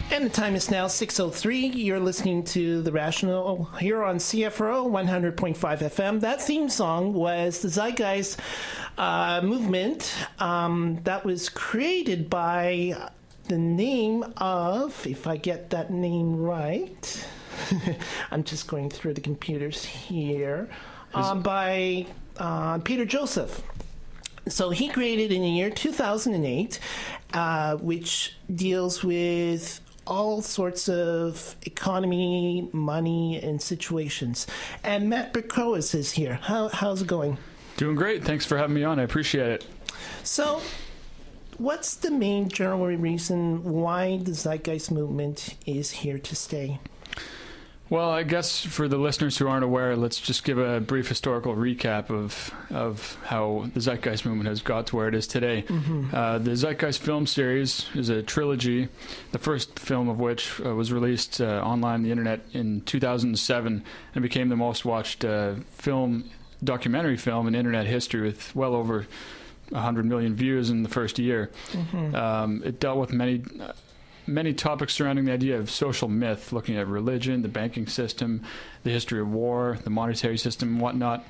And the time is now 6:03. You're listening to The Rational here on CFRO 100.5 FM. That theme song was the Zeitgeist Movement that was created by the name of, if I get that name right, I'm just going through the computers here, by Peter Joseph. So he created in the year 2008, which deals with all sorts of economy, money, and situations. And Matt Berkowitz is here. How's it going? Doing great. Thanks for having me on. I appreciate it. So, what's the main general reason why the Zeitgeist Movement is here to stay? Well, I guess for the listeners who aren't aware, let's just give a brief historical recap of how the Zeitgeist Movement has got to where it is today. Mm-hmm. The Zeitgeist film series is a trilogy, the first film of which was released online on the internet in 2007 and became the most watched documentary film in internet history with well over 100 million views in the first year. Mm-hmm. It dealt with many topics surrounding the idea of social myth, looking at religion, the banking system, the history of war, the monetary system, and whatnot.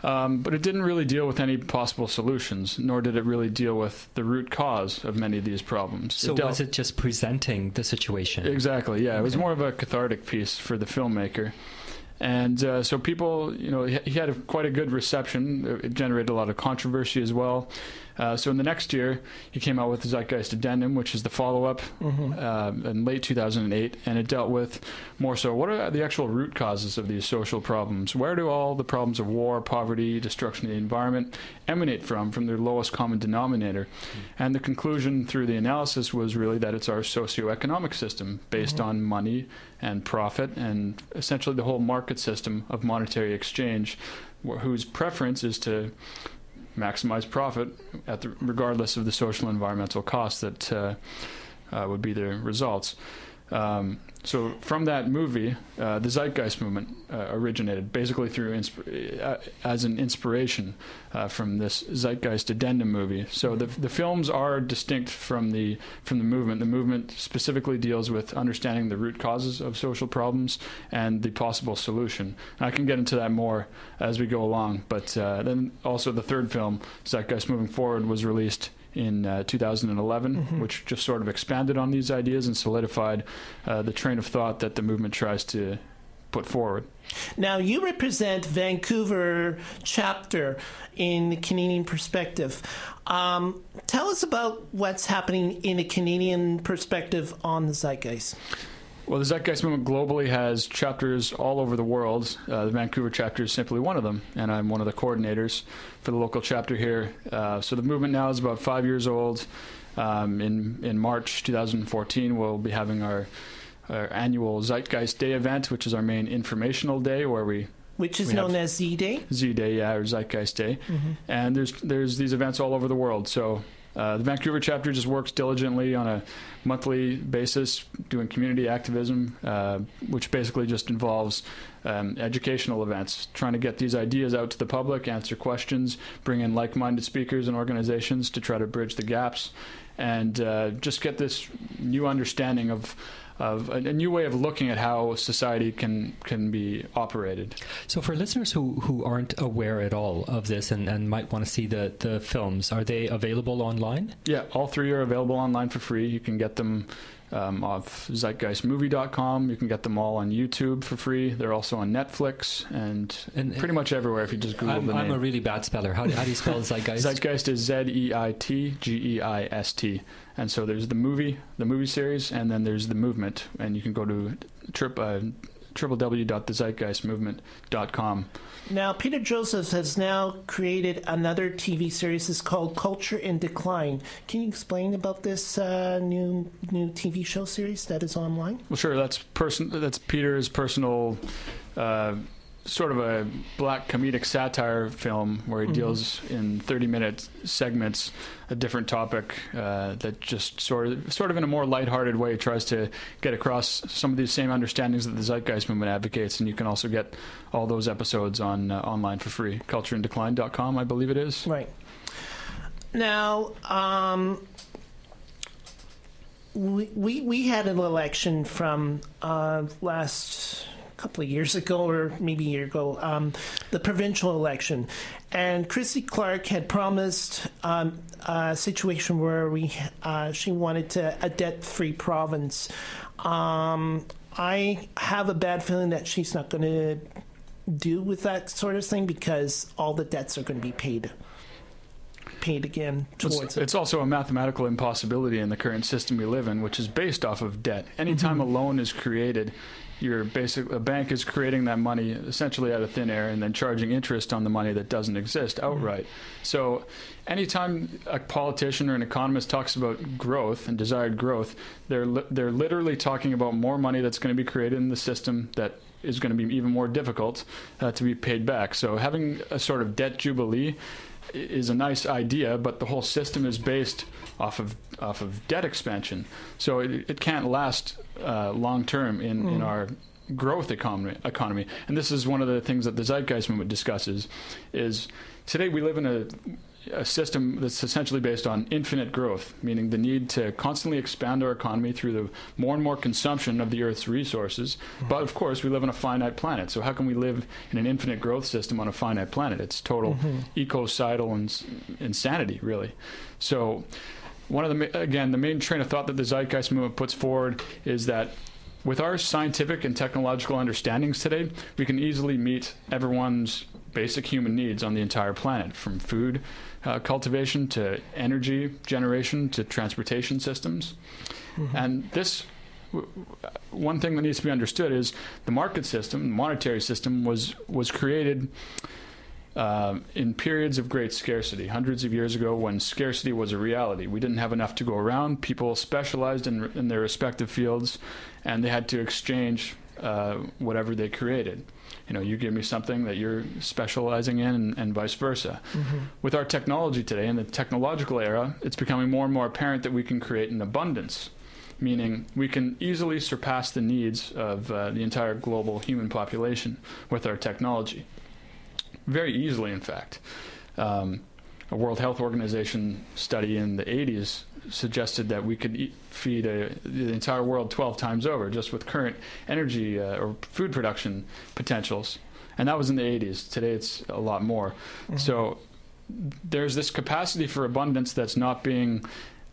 But it didn't really deal with any possible solutions, nor did it really deal with the root cause of many of these problems. So was it just presenting the situation? Exactly, yeah. Okay. It was more of a cathartic piece for the filmmaker. And so people, he had quite a good reception. It generated a lot of controversy as well. So in the next year, he came out with the Zeitgeist Addendum, which is the follow-up in late 2008, and it dealt with more so what are the actual root causes of these social problems? Where do all the problems of war, poverty, destruction of the environment emanate from their lowest common denominator? And the conclusion through the analysis was really that it's our socioeconomic system based on money and profit and essentially the whole market system of monetary exchange, whose preference is to maximize profit regardless of the social and environmental costs that would be the results. So from that movie, the Zeitgeist Movement originated basically through as an inspiration from this Zeitgeist Addendum movie. So the films are distinct from the movement. The movement specifically deals with understanding the root causes of social problems and the possible solution. And I can get into that more as we go along. But then also the third film, Zeitgeist Moving Forward, was released in 2011, which just sort of expanded on these ideas and solidified the train of thought that the movement tries to put forward. Now, you represent Vancouver chapter in the Canadian perspective. Tell us about what's happening in a Canadian perspective on the Zeitgeist. Well, the Zeitgeist Movement globally has chapters all over the world. The Vancouver chapter is simply one of them, and I'm one of the coordinators for the local chapter here. So the movement now is about 5 years old. In March 2014, we'll be having our annual Zeitgeist Day event, which is our main informational day, where which is known as Z-Day? Z-Day, yeah, or Zeitgeist Day. And there's these events all over the world. So the Vancouver chapter just works diligently on a monthly basis doing community activism, which basically just involves educational events, trying to get these ideas out to the public, answer questions, bring in like-minded speakers and organizations to try to bridge the gaps, and just get this new understanding of a new way of looking at how society can be operated. So for listeners who aren't aware at all of this and might want to see the films, are they available online? Yeah, all three are available online for free. You can get them off zeitgeistmovie.com. You can get them all on YouTube for free. They're also on Netflix and pretty much everywhere if you just Google the name. I'm a really bad speller. How do you spell Zeitgeist? Zeitgeist is Zeitgeist. And so there's the movie series, and then there's the movement. And you can go to www.thezeitgeistmovement.com. Now, Peter Joseph has now created another TV series. It's called Culture in Decline. Can you explain about this new TV show series that is online? Well, sure. That's Peter's personal sort of a black comedic satire film where he deals in 30-minute segments a different topic that just sort of in a more lighthearted way tries to get across some of these same understandings that the Zeitgeist Movement advocates. And you can also get all those episodes on online for free. cultureindecline.com, I believe it is. Right. Now, we had an election from last couple of years ago, or maybe a year ago, the provincial election, and Christy Clark had promised a situation where she wanted a debt-free province. I have a bad feeling that she's not going to do with that sort of thing, because all the debts are going to be paid again towards it. It's also a mathematical impossibility in the current system we live in, which is based off of debt. Anytime a loan is created, a bank is creating that money essentially out of thin air and then charging interest on the money that doesn't exist outright. So anytime a politician or an economist talks about growth and desired growth, they're literally talking about more money that's going to be created in the system that is going to be even more difficult to be paid back. So having a sort of debt jubilee is a nice idea, but the whole system is based off of debt expansion. So it can't last long term in our growth economy. And this is one of the things that the Zeitgeist Movement discusses, is today we live in a system that's essentially based on infinite growth, meaning the need to constantly expand our economy through the more and more consumption of the Earth's resources. But of course, we live on a finite planet. So how can we live in an infinite growth system on a finite planet? It's total ecocidal insanity, really. So one of the main train of thought that the Zeitgeist Movement puts forward is that with our scientific and technological understandings today, we can easily meet everyone's basic human needs on the entire planet, from food cultivation to energy generation to transportation systems. And this, one thing that needs to be understood is the market system, the monetary system, was created in periods of great scarcity, hundreds of years ago, when scarcity was a reality. We didn't have enough to go around. People specialized in their respective fields, and they had to exchange whatever they created. You give me something that you're specializing in, and vice versa. With our technology today, in the technological era, it's becoming more and more apparent that we can create an abundance, meaning we can easily surpass the needs of the entire global human population with our technology. Very easily, in fact. A World Health Organization study in the 80s suggested that we could feed the entire world 12 times over just with current energy or food production potentials. And that was in the 80s. Today it's a lot more. So there's this capacity for abundance that's not being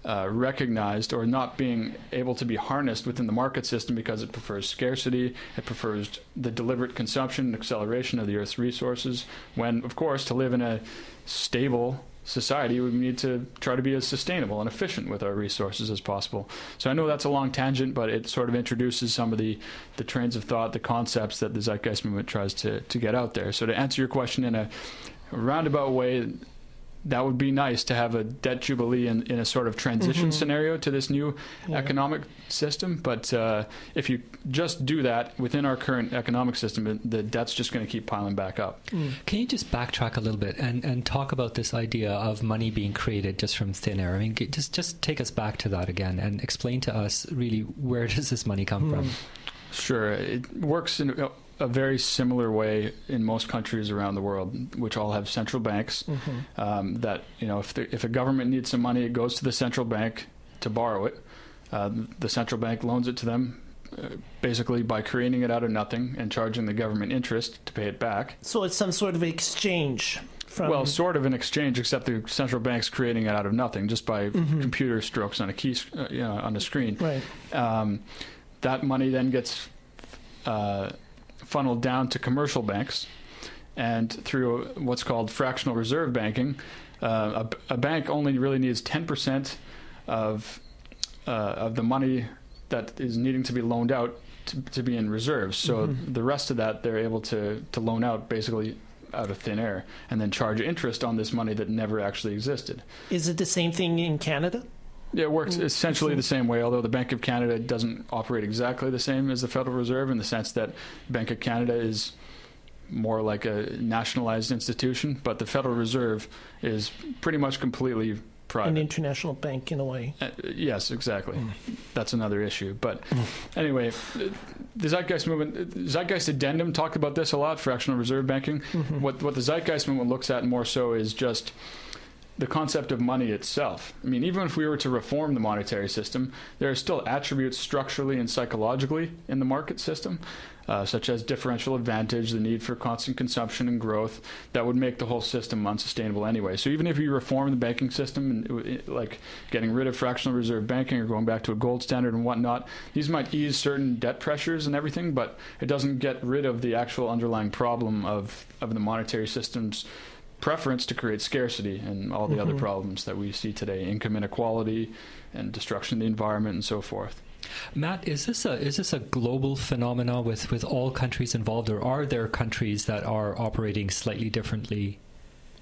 recognized or not being able to be harnessed within the market system because it prefers scarcity, it prefers the deliberate consumption and acceleration of the Earth's resources, when, of course, to live in a stable society, we need to try to be as sustainable and efficient with our resources as possible. So I know that's a long tangent, but it sort of introduces some of the trains of thought, the concepts that the Zeitgeist Movement tries to get out there. So to answer your question in a roundabout way, that would be nice to have a debt jubilee in a sort of transition scenario to this new economic system. But if you just do that within our current economic system, the debt's just going to keep piling back up. Can you just backtrack a little bit and talk about this idea of money being created just from thin air? I mean, just take us back to that again and explain to us really, where does this money come from? Sure. It works in a very similar way in most countries around the world, which all have central banks. That, if a government needs some money, it goes to the central bank to borrow it. The central bank loans it to them, basically by creating it out of nothing and charging the government interest to pay it back. So it's some sort of exchange. Well, sort of an exchange, except the central bank's creating it out of nothing just by computer strokes on a key, on a screen. Right. That money then gets funneled down to commercial banks, and through what's called fractional reserve banking, a bank only really needs 10% of the money that is needing to be loaned out to be in reserves. So the rest of that they're able to loan out basically out of thin air, and then charge interest on this money that never actually existed. Is it the same thing in Canada? Yeah, it works essentially the same way, although the Bank of Canada doesn't operate exactly the same as the Federal Reserve, in the sense that Bank of Canada is more like a nationalized institution, but the Federal Reserve is pretty much completely private. An international bank, in a way. Yes, exactly. That's another issue. But anyway, the Zeitgeist Movement, Zeitgeist Addendum talked about this a lot, fractional reserve banking. What the Zeitgeist Movement looks at more so is just the concept of money itself. I mean, even if we were to reform the monetary system, there are still attributes structurally and psychologically in the market system, such as differential advantage, the need for constant consumption and growth, that would make the whole system unsustainable anyway. So even if you reform the banking system, and like getting rid of fractional reserve banking or going back to a gold standard and whatnot, these might ease certain debt pressures and everything, but it doesn't get rid of the actual underlying problem of the monetary system's preference to create scarcity and all the other problems that we see today, income inequality and destruction of the environment and so forth. Matt, is this a global phenomenon with all countries involved, or are there countries that are operating slightly differently?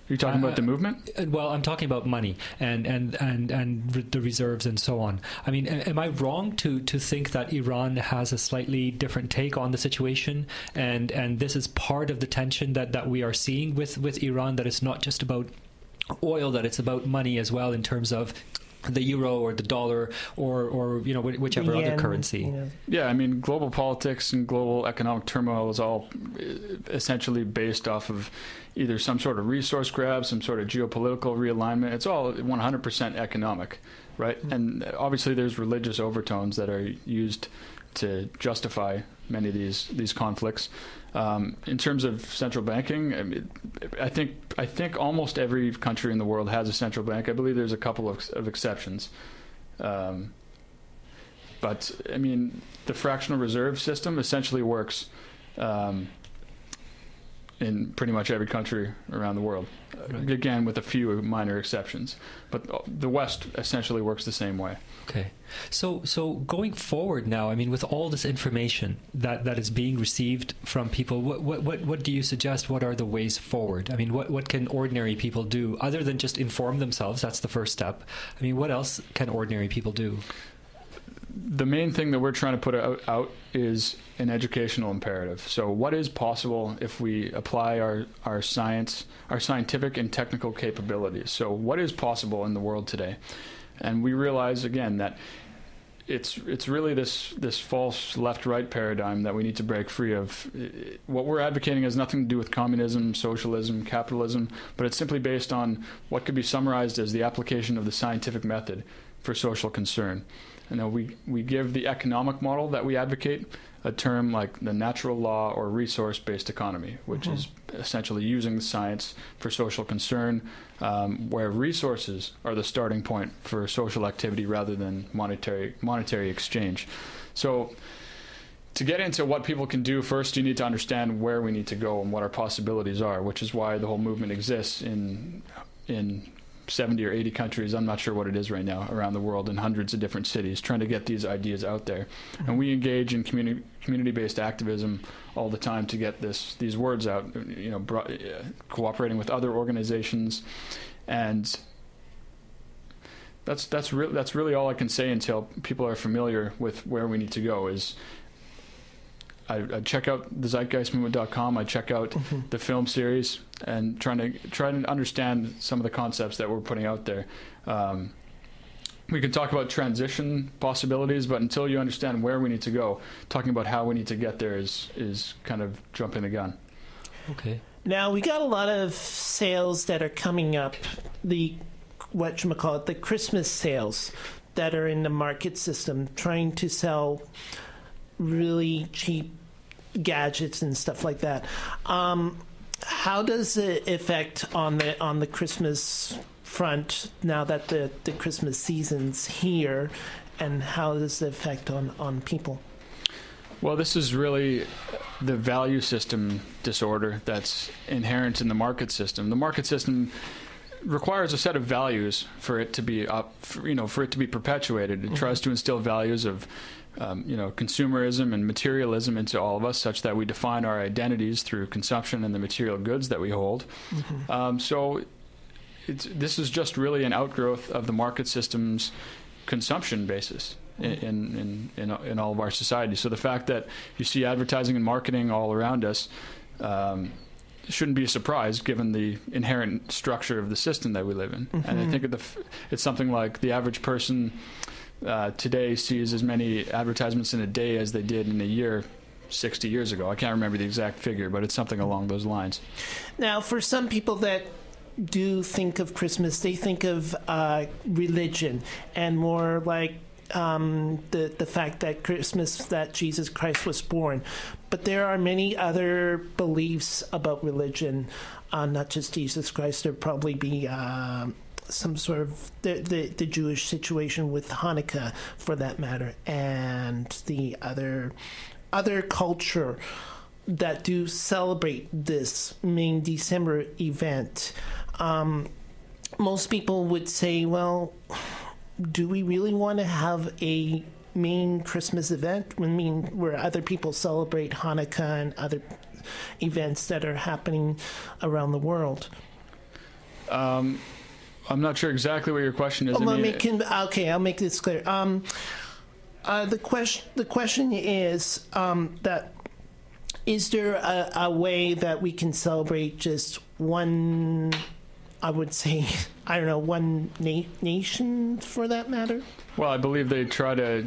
Are you talking about the movement? Well, I'm talking about money and the reserves and so on. I mean, am I wrong to think that Iran has a slightly different take on the situation, and this is part of the tension that we are seeing with Iran, that it's not just about oil, that it's about money as well in terms of the euro or the dollar or you know, whichever other currency. Yeah, I mean, global politics and global economic turmoil is all essentially based off of either some sort of resource grab, some sort of geopolitical realignment. It's all 100% economic, right? And obviously there's religious overtones that are used to justify many of these conflicts. In terms of central banking, I mean, I think almost every country in the world has a central bank. I believe there's a couple of exceptions. But I mean, the fractional reserve system essentially works in pretty much every country around the world. Right. Again, with a few minor exceptions. But the West essentially works the same way. Okay. So going forward now, I mean, with all this information that is being received from people, what do you suggest? What are the ways forward? I mean, what can ordinary people do other than just inform themselves? That's the first step. I mean, what else can ordinary people do? The main thing that we're trying to put out is an educational imperative. So what is possible if we apply our scientific and technical capabilities? So what is possible in the world today? And we realize, again, that it's really this false left-right paradigm that we need to break free of. What we're advocating has nothing to do with communism, socialism, capitalism, but it's simply based on what could be summarized as the application of the scientific method for social concern. And we give the economic model that we advocate a term like the natural law or resource-based economy, which is essentially using the science for social concern, where resources are the starting point for social activity rather than monetary exchange. So to get into what people can do, first you need to understand where we need to go and what our possibilities are, which is why the whole movement exists in 70 or 80 countries, I'm not sure what it is right now, around the world in hundreds of different cities, trying to get these ideas out there. And we engage in community-based activism all the time to get these words out, you know, cooperating with other organizations. And that's really all I can say until people are familiar with where we need to go. Is I check out the zeitgeistmovement.com. I check out the film series and try to understand some of the concepts that we're putting out there. We can talk about transition possibilities, but until you understand where we need to go, talking about how we need to get there is kind of jumping the gun. Okay. Now, we got a lot of sales that are coming up, the Christmas sales that are in the market system, trying to sell really cheap gadgets and stuff like that. How does it affect on the Christmas front now that the Christmas season's here, and how does it affect on people? Well, this is really the value system disorder that's inherent in the market system. The market system requires a set of values for it to be for it to be perpetuated. It tries to instill values of consumerism and materialism into all of us, such that we define our identities through consumption and the material goods that we hold. So this is just really an outgrowth of the market system's consumption basis in all of our society. So the fact that you see advertising and marketing all around us shouldn't be a surprise, given the inherent structure of the system that we live in. And I think it's something like the average person today sees as many advertisements in a day as they did in a year 60 years ago. I can't remember the exact figure, but it's something along those lines. Now, for some people that do think of Christmas, they think of religion and more like the fact that Christmas, that Jesus Christ was born. But there are many other beliefs about religion, not just Jesus Christ. There'd probably be some sort of the Jewish situation with Hanukkah, for that matter, and the other culture that do celebrate this main December event. Most people would say, well, do we really want to have a main Christmas event? I mean, where other people celebrate Hanukkah and other events that are happening around the world. I'm not sure exactly what your question is. Okay, I'll make this clear. The question is that is there a way that we can celebrate just one? I would say, I don't know, one nation for that matter. Well, I believe they try to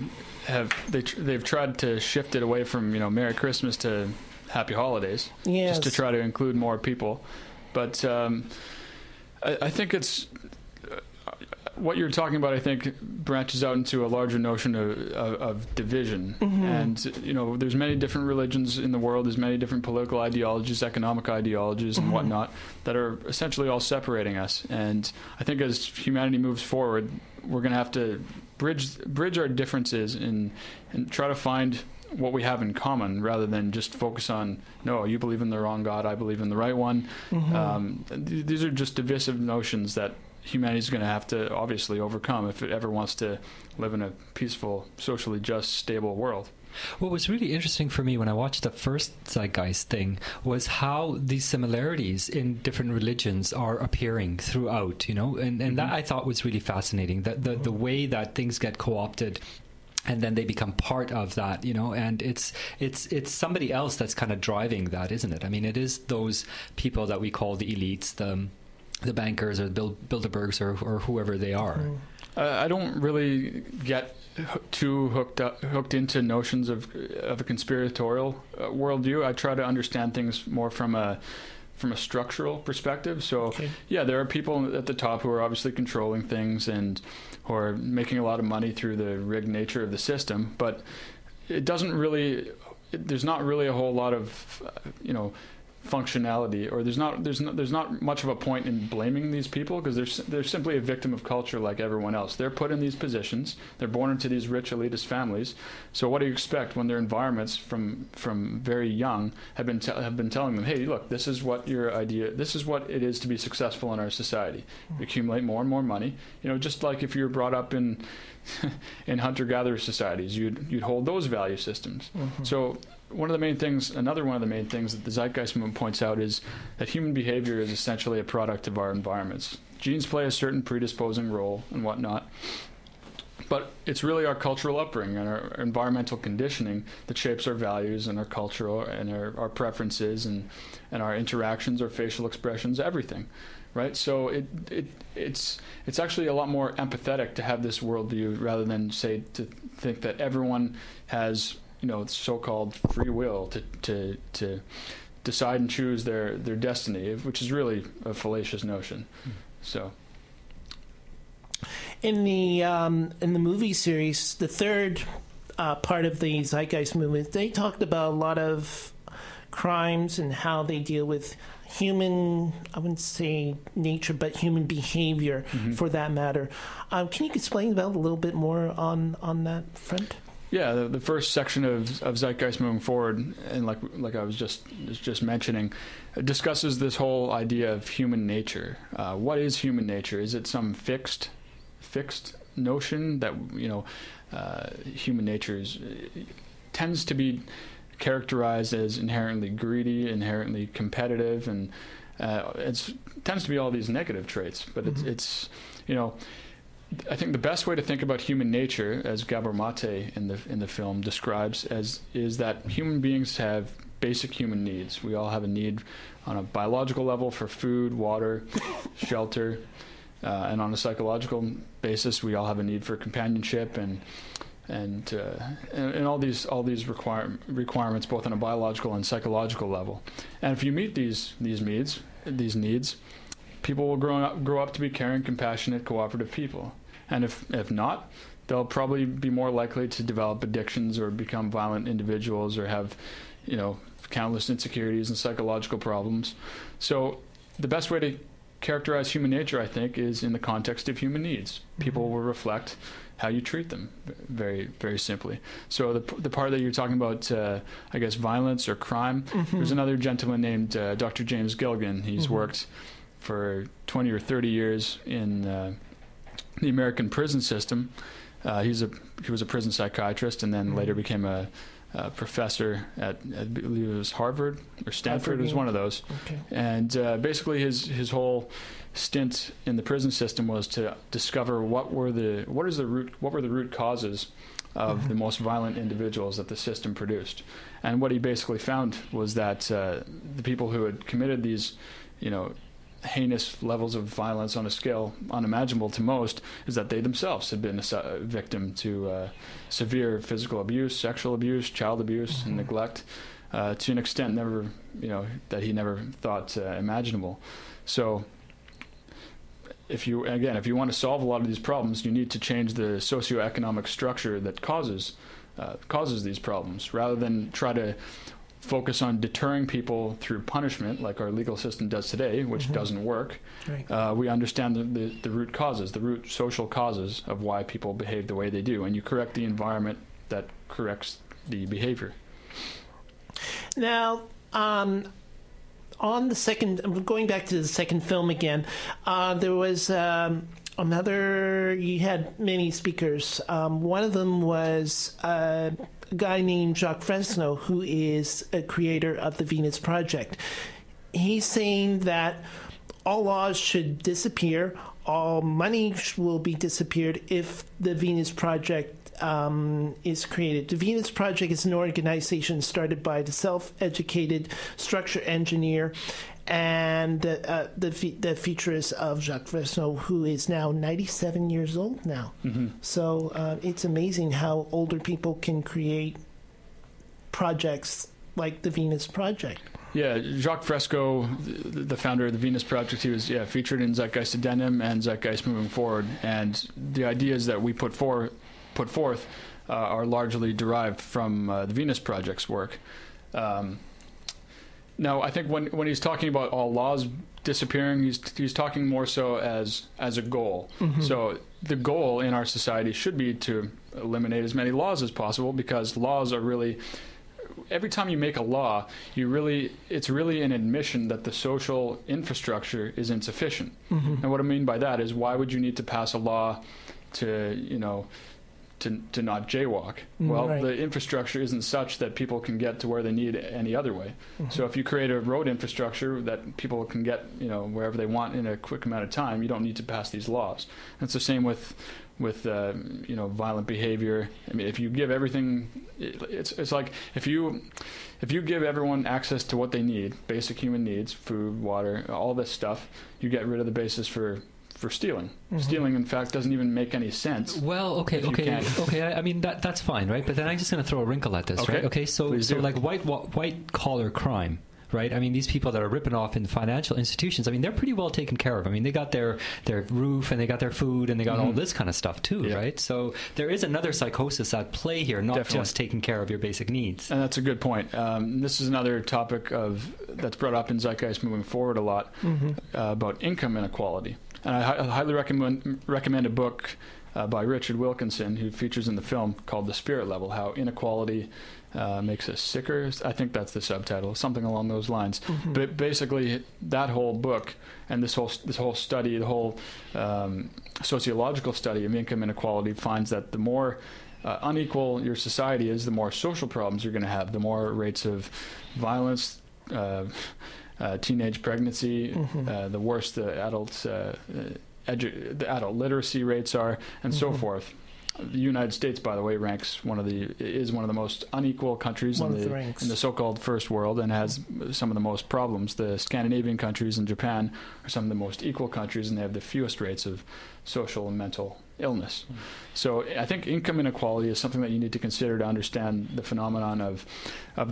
they've tried to shift it away from Merry Christmas to Happy Holidays, yes, just to try to include more people. But I think it's what you're talking about. I think branches out into a larger notion of division, and there's many different religions in the world. There's many different political ideologies, economic ideologies, and whatnot that are essentially all separating us. And I think as humanity moves forward, we're going to have to bridge our differences and try to find what we have in common, rather than just focus on, no, you believe in the wrong God, I believe in the right one. These are just divisive notions that humanity is going to have to obviously overcome if it ever wants to live in a peaceful, socially just, stable world. What was really interesting for me when I watched the first Zeitgeist thing was how these similarities in different religions are appearing throughout, and that I thought was really fascinating, that the way that things get co-opted and then they become part of that, and it's somebody else that's kind of driving that, isn't it? I mean, it is those people that we call the elites, the bankers or the Bilderbergs or whoever they are. I don't really get too hooked into notions of a conspiratorial worldview. I try to understand things more from a structural perspective. So, yeah, there are people at the top who are obviously controlling things and who are making a lot of money through the rigged nature of the system, but it doesn't really. There's not really a whole lot of functionality, or there's not much of a point in blaming these people, because they're simply a victim of culture like everyone else. They're put in these positions, they're born into these rich elitist families. So what do you expect when their environments from very young have been telling them, hey, look, this is what it is to be successful in our society. You accumulate more and more money, just like if you're brought up in hunter-gatherer societies, you'd hold those value systems. So another one of the main things that the Zeitgeist Movement points out is that human behavior is essentially a product of our environments. Genes play a certain predisposing role and whatnot, but it's really our cultural upbringing and our environmental conditioning that shapes our values and our cultural and our preferences and our interactions, our facial expressions, everything. Right, so it's actually a lot more empathetic to have this worldview rather than to think that everyone has so-called free will to decide and choose their destiny, which is really a fallacious notion. So, in the movie series, the third part of the Zeitgeist Movement, they talked about a lot of crimes and how they deal with human, I wouldn't say nature, but human behavior, for that matter. Can you explain about a little bit more on that front? Yeah, the first section of Zeitgeist Moving Forward, and like I was just mentioning, discusses this whole idea of human nature. What is human nature? Is it some fixed notion that human nature tends to be characterized as inherently greedy, inherently competitive, and it tends to be all these negative traits. But it's I think the best way to think about human nature, as Gabor Mate in the film describes, is that human beings have basic human needs. We all have a need on a biological level for food, water, shelter, and on a psychological basis, we all have a need for companionship and all these requirements, both on a biological and psychological level. And if you meet these needs, people will grow up to be caring, compassionate, cooperative people. And if not, they'll probably be more likely to develop addictions or become violent individuals or have, countless insecurities and psychological problems. So the best way to characterize human nature, I think, is in the context of human needs. People will reflect how you treat them, very, very simply. So the part that you're talking about, I guess, violence or crime, there's another gentleman named Dr. James Gilligan. He's worked for 20 or 30 years in the American prison system. He was a prison psychiatrist and then later became a professor at, I believe it was Harvard or Stanford. It was one of those. Okay. And basically his whole stint in the prison system was to discover what were the root causes of the most violent individuals that the system produced. And what he basically found was that the people who had committed these, heinous levels of violence on a scale unimaginable to most is that they themselves had been a victim to severe physical abuse, sexual abuse, child abuse, and neglect to an extent that he never thought imaginable. So if you want to solve a lot of these problems, you need to change the socioeconomic structure that causes these problems, rather than try to focus on deterring people through punishment like our legal system does today, which doesn't work. Right. We understand the root causes, the root social causes of why people behave the way they do, and you correct the environment that corrects the behavior. Now, on the second, I'm going back to the second film again, there was you had many speakers. One of them was a guy named Jacques Fresno, who is a creator of the Venus Project. He's saying that all laws should disappear, all money will be disappeared if the Venus Project is created. The Venus Project is an organization started by the self-educated structure engineer and the futurist of Jacques Fresno, who is now 97 years old now. So it's amazing how older people can create projects like the Venus Project. Yeah, Jacques Fresco, the founder of the Venus Project, he was featured in Zeitgeist Addendum and Zeitgeist Moving Forward, and the ideas that we put forth are largely derived from the Venus Project's work. Now, I think when he's talking about all laws disappearing, he's talking more so as a goal. So the goal in our society should be to eliminate as many laws as possible, because laws are really, every time you make a law, it's really an admission that the social infrastructure is insufficient. And what I mean by that is, why would you need to pass a law to to not jaywalk? Well, right. The infrastructure isn't such that people can get to where they need any other way. So if you create a road infrastructure that people can get wherever they want in a quick amount of time, you don't need to pass these laws. And it's the same with violent behavior. I mean, if you give everything, it's like if you give everyone access to what they need, basic human needs, food, water, all this stuff, you get rid of the basis for stealing. Stealing, in fact, doesn't even make any sense. Well, okay. I mean, that's fine, right? But then I'm just going to throw a wrinkle at this, right? Okay, so like white collar crime, right? I mean, these people that are ripping off in financial institutions, I mean, they're pretty well taken care of. I mean, they got their roof and they got their food and they got all this kind of stuff too, right? So there is another psychosis at play here, not just taking care of your basic needs. And that's a good point. This is another topic that's brought up in Zeitgeist Moving Forward a lot, about income inequality. And I highly recommend a book by Richard Wilkinson, who features in the film, called The Spirit Level, How Inequality Makes Us Sicker. I think that's the subtitle, something along those lines. But basically, that whole book and this whole study, the whole sociological study of income inequality, finds that the more unequal your society is, the more social problems you're going to have, the more rates of violence, teenage pregnancy, the worse the adult literacy rates are, and so forth. The United States, by the way, is one of the most unequal countries in the so-called first world, and has some of the most problems. The Scandinavian countries and Japan are some of the most equal countries, and they have the fewest rates of social and mental illness. So I think income inequality is something that you need to consider to understand the phenomenon of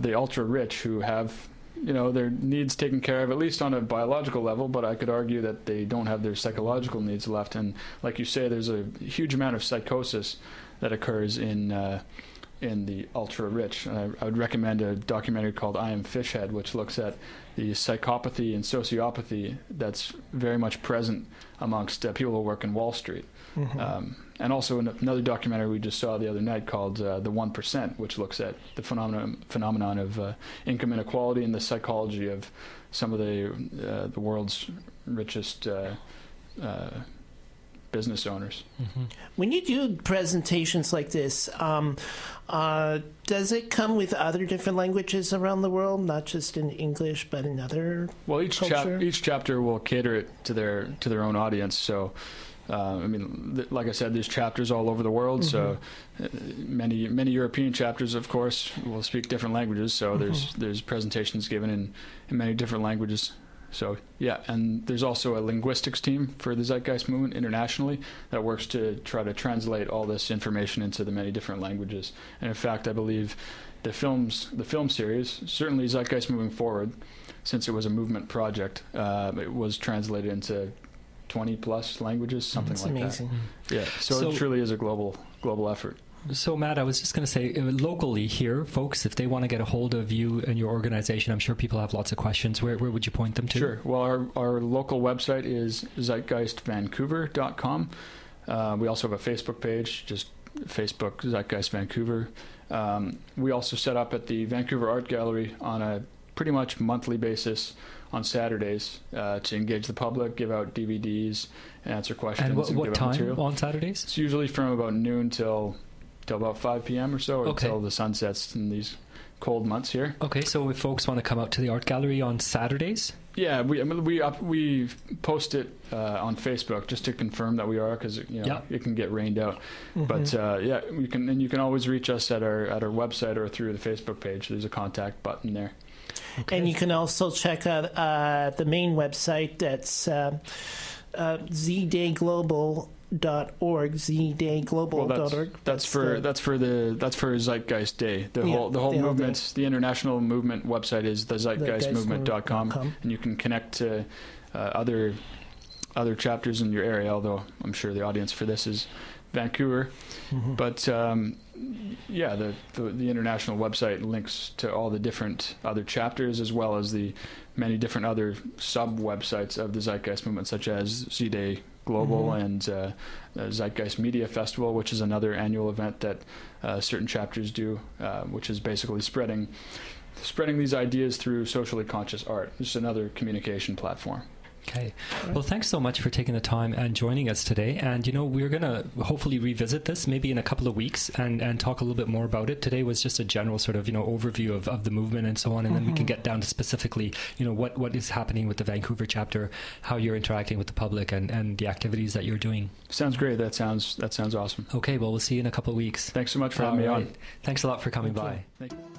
the ultra-rich who have their needs taken care of, at least on a biological level, but I could argue that they don't have their psychological needs left. And like you say, there's a huge amount of psychosis that occurs in the ultra-rich. I would recommend a documentary called I Am Fishhead, which looks at the psychopathy and sociopathy that's very much present amongst people who work in Wall Street. Mm-hmm. And also another documentary we just saw the other night called The 1%, which looks at the phenomenon of income inequality and the psychology of some of the world's richest business owners. Mm-hmm. When you do presentations like this, does it come with other different languages around the world, not just in English, but in other? Well, each chapter will cater it to their own audience. So, like I said, there's chapters all over the world. Mm-hmm. So, many European chapters, of course, will speak different languages. So mm-hmm. there's presentations given in many different languages. So, yeah, and there's also a linguistics team for the Zeitgeist Movement internationally that works to try to translate all this information into the many different languages. And in fact, I believe the film series, certainly Zeitgeist Moving Forward, since it was a movement project, it was translated into 20-plus languages, something That's like amazing. that. Yeah, so it truly is a global effort. So, Matt, I was just going to say, locally here, folks, if they want to get a hold of you and your organization, I'm sure people have lots of questions. Where would you point them to? Sure. Well, our local website is zeitgeistvancouver.com. We also have a Facebook page, just Facebook Zeitgeist Vancouver. We also set up at the Vancouver Art Gallery on a pretty much monthly basis on Saturdays to engage the public, give out DVDs, answer questions. And what give time out material. On Saturdays? It's usually from about noon till about 5 p.m. or so, or until the sun sets in these cold months here. Okay, so if folks want to come out to the art gallery on Saturdays? Yeah, we post it on Facebook just to confirm that we are, because it can get rained out. Mm-hmm. But you can always reach us at our website or through the Facebook page. There's a contact button there. Okay. And you can also check out the main website. That's zDayGlobal.org, zDayGlobal.org. That's for Zeitgeist Day. The whole movement, the international movement website is the zeitgeistmovement.com, and you can connect to other chapters in your area. Although I'm sure the audience for this is Vancouver, mm-hmm. But the international website links to all the different other chapters, as well as the many different other sub-websites of the Zeitgeist Movement, such as Z-Day Global mm-hmm. and the Zeitgeist Media Festival, which is another annual event that certain chapters do, which is basically spreading these ideas through socially conscious art. It's another communication platform. Okay. Well, thanks so much for taking the time and joining us today. And, we're going to hopefully revisit this maybe in a couple of weeks and talk a little bit more about it. Today was just a general sort of, overview of the movement and so on. And mm-hmm. then we can get down to specifically, what is happening with the Vancouver chapter, how you're interacting with the public and the activities that you're doing. Sounds great. That sounds awesome. Okay. Well, we'll see you in a couple of weeks. Thanks so much for having me on. Thanks a lot for coming by. Thank you.